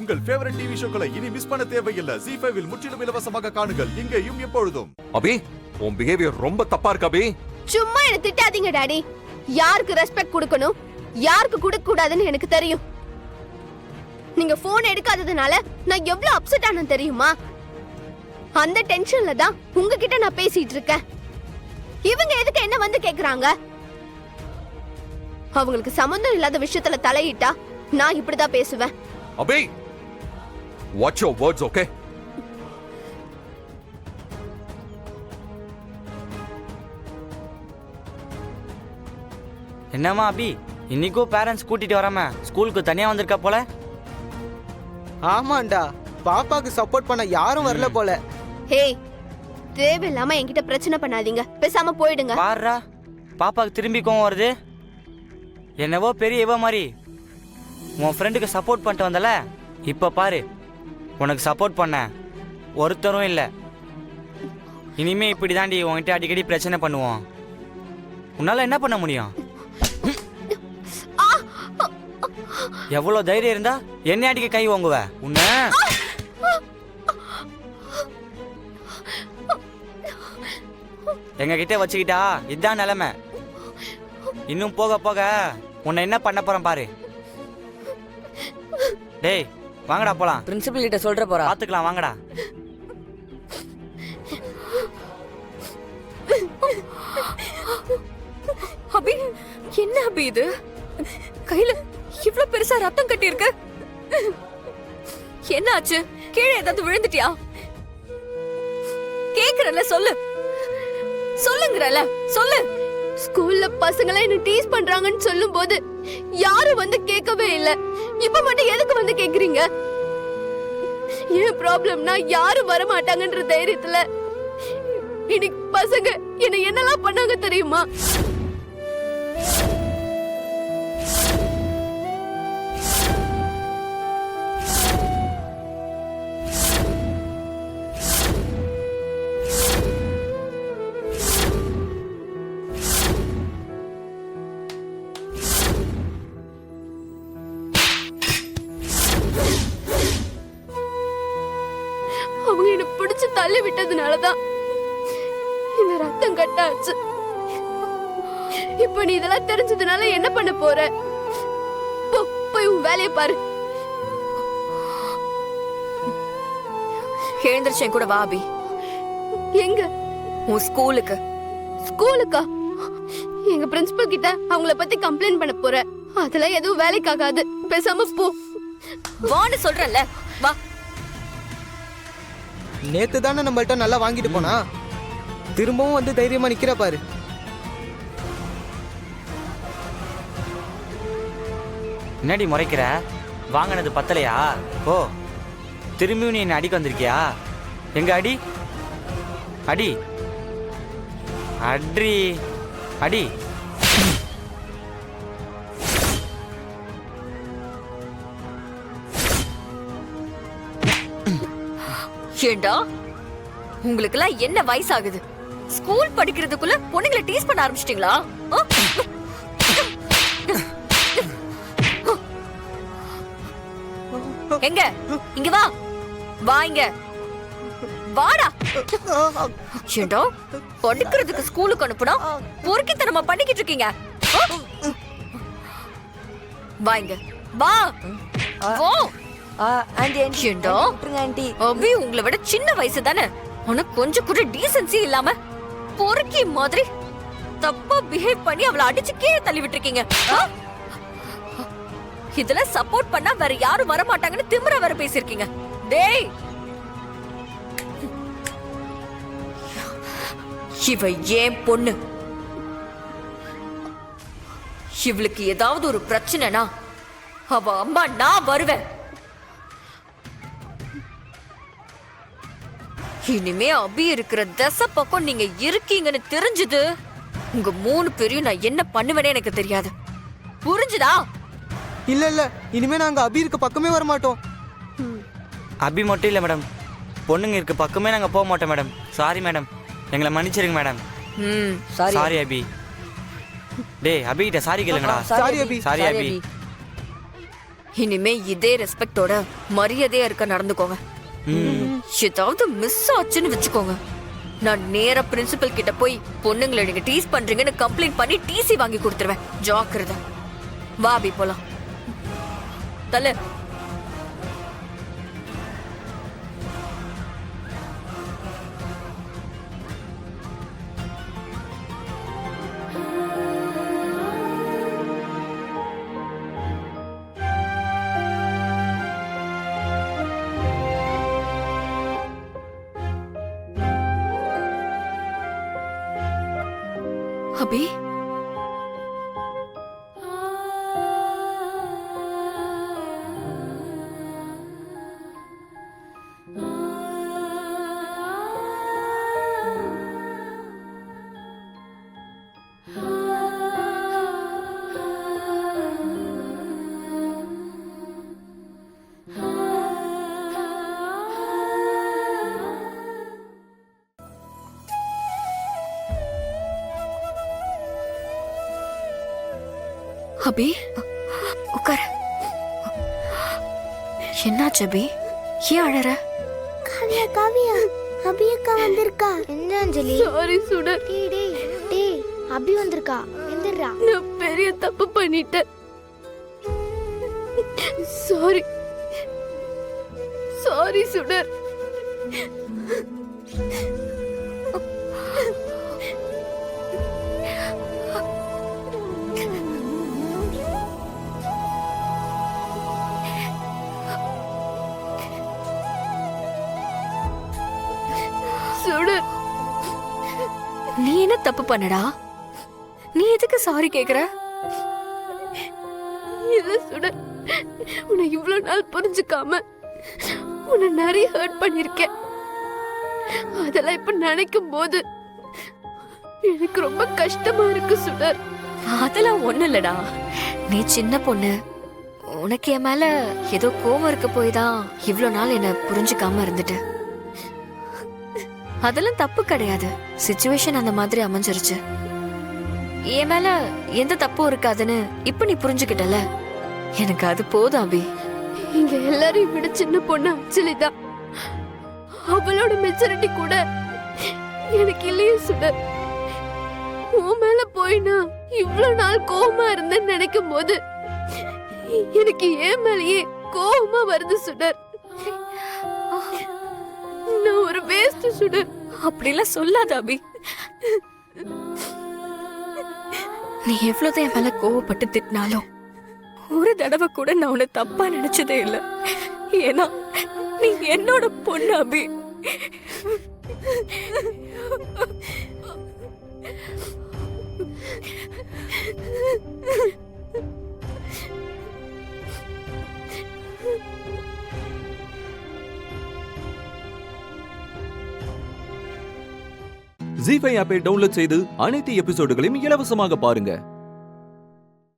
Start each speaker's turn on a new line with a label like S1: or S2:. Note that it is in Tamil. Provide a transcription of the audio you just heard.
S1: உங்கள் ஃபேவரட் டிவி ஷோக்களை இனி மிஸ் பண்ண தேவையில்லை. ZEE5 இல் முற்றிலும் இலவசமாக காணுங்கள், இங்கேயும் எப்பொழுதும்.
S2: அபி, உன் பிஹேவியர் ரொம்ப தப்பா இருக்கு அபி.
S3: சும்மா என்ன திட்டாதீங்க டாடி. யாருக்கு ரெஸ்பெக்ட் கொடுக்கணும், யாருக்கு கொடுக்க கூடாதுன்னு எனக்கு தெரியும். நீங்க போன் எடுக்காததுனால நான் எவ்வளவு அப்செட் ஆனேன் தெரியுமா? அந்த டென்ஷன்ல தான் உங்ககிட்ட நான் பேசிட்டு இருக்கேன். இவங்க எதுக்கு என்ன வந்து கேக்குறாங்க? அவங்களுக்கு சம்பந்தம் இல்லாத விஷயத்துல தலையிட்டா நான் இப்படிதான் பேசுவேன்.
S2: அபி, watch your words, okay?
S4: என்னம்மா அபி, இன்னைக்கும் பேரண்ட்ஸ் கூட்டிட்டு வராம ஸ்கூலுக்கு தனியா வந்திருக்கா போல.
S5: ஆமாண்டா, பாப்பாக்கு சப்போர்ட் பண்ண யாரும் வரல போல.
S3: ஹே, தேவையில்லாம என்கிட்ட பிரச்சனை பண்ணாதீங்க, பேசாம போயிடுங்க.
S4: பாருடா, பாப்பாக்கு திரும்பி கோவம் வருது. என்னவோ பெரிய இவ மாதிரி உன் ஃப்ரெண்டுக்கு சப்போர்ட் பண்ணிட்டு வந்தல, இப்ப பாரு உனக்கு சப்போர்ட் பண்ண ஒருத்தரும் இல்லை. இனிமே இப்படி தாண்டி உன்கிட்ட அடிக்கடி பிரச்சனை பண்ணுவோம். உன்னால என்ன பண்ண முடியும்? எவ்வளவு தைரியம் இருந்தா என்ன அடிக்க கை வாங்குவ? உன்ன எங்க கிட்ட வச்சுக்கிட்டா இதுதான் நிலைமை. இன்னும் போக போக உன்னை என்ன பண்ண போறேன் பாரு. டேய் வாங்கடா போலாம்.
S6: பிரின்சிபல் கிட்ட சொல்ற போறா.
S4: பாத்துக்கலாம் வாங்கடா.
S6: அபி, என்ன அபி இது? கையில இவ்ளோ பெருசா ரத்தம் கட்டி இருக்கு. என்ன ஆச்சு? கீழே ஏதாவது விழுந்துட்டியா? கேக்குறல சொல்லு, சொல்லுங்கறல சொல்லு.
S3: ஸ்கூல்ல பசங்கள என்ன டீஸ் பண்றாங்கன்னு சொல்லும்போது யாரும் வந்து கேட்கவே இல்ல. இப்ப மட்டும் எதுக்கு வந்து கேக்குறீங்க? ஏன் ப்ராப்ளம்னா யாரும் வர மாட்டாங்கன்ற தைரியத்துல இன்னைக்கு பசங்க என்ன என்னெல்லாம் பண்ணாங்க தெரியுமா? அவங்க என்ன பிடிச்சு தள்ளி விட்டதுனாலதான் இந்த ரத்தம் கட்டாச்சு. இப்ப நீ இதெல்லாம் தெரிஞ்சதுனால என்ன பண்ண போற? போய் உன் வேலையை பாரு.
S6: எழுந்திருச்சேன் கூட வா அபி.
S3: எங்க?
S6: உன் ஸ்கூலுக்கு.
S3: ஸ்கூலுக்கா? எங்க பிரின்சிபல் கிட்ட அவங்கள பத்தி கம்ப்ளைண்ட் பண்ண போற. அதெல்லாம் எதுவும் வேலைக்காகாது, பேசாம போ.
S6: வான்னு சொல்றல, வா.
S5: நேத்து தானே நம்மள்ட்ட நல்லா வாங்கிட்டு போனா, திரும்பவும் வந்து தைரியமா நிக்கிற பாரு.
S4: என்னடி முறைக்கிற? வாங்கினது பத்தலையா? ஓ, திரும்பியும் நீ என்ன அடிக்க வந்திருக்கியா? எங்க அடி அடி அடி அடி.
S6: ஏண்டா, உங்களுக்கு எல்லாம் என்ன வயசாகுது? ஸ்கூல் படிக்கிறதுக்குள்ள பொண்ணுங்களை டீஸ் பண்ண ஆரம்பிச்சிட்டீங்களா? எங்க? இங்க வா, வா இங்க வாடா. ஏண்டா, படிக்கிறதுக்கு ஸ்கூலுக்கு அனுப்புனா பொறுக்கித்தனமா பண்ணிக்கிட்டு இருக்கீங்க. வா இங்க வா. அபி உங்களை விட சின்ன வயசு தானே, ஆனா கொஞ்சம் கூட டீசன்சி இல்லாம பொறுக்கி மாதிரி தப்பா பிஹேவ் பண்ணி அவளை அடிச்சு கீழே தள்ளி விட்டுருக்கீங்க. இதுல சப்போர்ட் பண்ணா வேற யாரும் வர மாட்டாங்கன்னு திமிர வேற பேசிருக்கீங்க. டேய், இவ ஏன் பொண்ணு. இவளுக்கு ஏதாவது ஒரு பிரச்சனைனா அவ அம்மா நான் வருவேன். இனிமே அபி இருக்கிற தசை பக்கம் நீங்க இருக்கீங்கன்னு தெரிஞ்சது உங்க 3 பேரையும் நான் என்ன பண்ணுவேனே எனக்கு தெரியாது. புரிஞ்சுதா?
S5: இல்ல இல்ல, இனிமே நாங்க அபி இருக்க பக்கமே வர மாட்டோம்.
S4: அபி மட்டும் இல்லை மேடம், பொண்ணுங்க இருக்க பக்கமே நாங்கள் போக மாட்டோம் மேடம். சாரி மேடம், எங்களை மன்னிச்சிருங்க மேடம். சாரி அபி. டேய் அபி கிட்ட சாரி கேளுங்கடா.
S5: சாரி அபி.
S4: சாரி அபி.
S6: இனிமே இதே ரெஸ்பெக்டோட மரியாதையா இருக்க நடந்துக்கோங்க. ஏதாவது மிஸ் ஆச்சுன்னு வச்சுக்கோங்க, நான் நேரா பிரின்சிபல் கிட்ட போய் பொண்ணுங்களை நீங்க டீஸ் பண்றீங்கன்னு கம்ப்ளைண்ட் பண்ணி டிசி வாங்கி கொடுத்துருவேன். ஜாக்கிரதை. வா அபி போலாம். தல அபி, அபி உட்கார. என்னாச்சு அபி? ஏன் அழற?
S7: காவியா காவியா அபி அக்கா வந்திருக்கா. என்ன அஞ்சலி?
S3: சாரி சுடர்.
S7: டேய் டேய் டேய் அபி வந்திருக்கா. எந்திரா.
S3: நான் பெரிய தப்பு பண்ணிட்டேன். சாரி சாரி சுடர். சுடர்,
S6: நீ என்ன தப்பு பண்ணடா? நீ எதுக்கு சாரி கேக்குற?
S3: இல்ல சுடர், உன்னை இவ்வளவு நாள் புரிஞ்சுக்காம உன்னை நிறைய ஹர்ட் பண்ணிருக்கேன். அதெல்லாம் இப்ப நினைக்கும் போது எனக்கு ரொம்ப கஷ்டமா இருக்கு சுடர்.
S6: அதெல்லாம் ஒண்ணு இல்லடா. நீ சின்ன பொண்ணு, உனக்கு என் மேல ஏதோ கோவம் இருக்க போய் தான் இவ்வளவு நாள் என்ன புரிஞ்சுக்காம இருந்துட்டு. அதெல்லாம் தப்பு கிடையாது. சிச்சுவேஷன் அந்த மாதிரி அமைஞ்சிருச்சு. என் மேல எந்த தப்பும் இருக்காதுன்னு இப்ப நீ புரிஞ்சுக்கிட்டல, எனக்கு அது போதும் அபி.
S3: இங்க எல்லாரையும் விட சின்ன பொண்ணு அஞ்சலி தான். அவளோட மெச்சூரிட்டி கூட எனக்கு இல்லையே சுடர். உன் மேல போயினா இவ்வளவு நாள் கோவமா இருந்தேன்னு நினைக்கும் போது எனக்கு ஏன் மேலேயே கோவமா வருது சுடர். நான் ஒரு வேஸ்ட் சுடர்.
S6: அப்படிலாம் சொல்லாத அபி. நீ எவ்வளவுதான் என் மேல கோவப்பட்டு திட்டினாலும் ஒரு தடவை கூட நான் உன்னை தப்பா நினைச்சதே இல்லை. ஏன்னா நீ என்னோட பொண்ணு அபி.
S8: ஜீ5 ஆப்பை டவுன்லோட் செய்து அனைத்து எபிசோடுகளையும் இலவசமாக பாருங்க.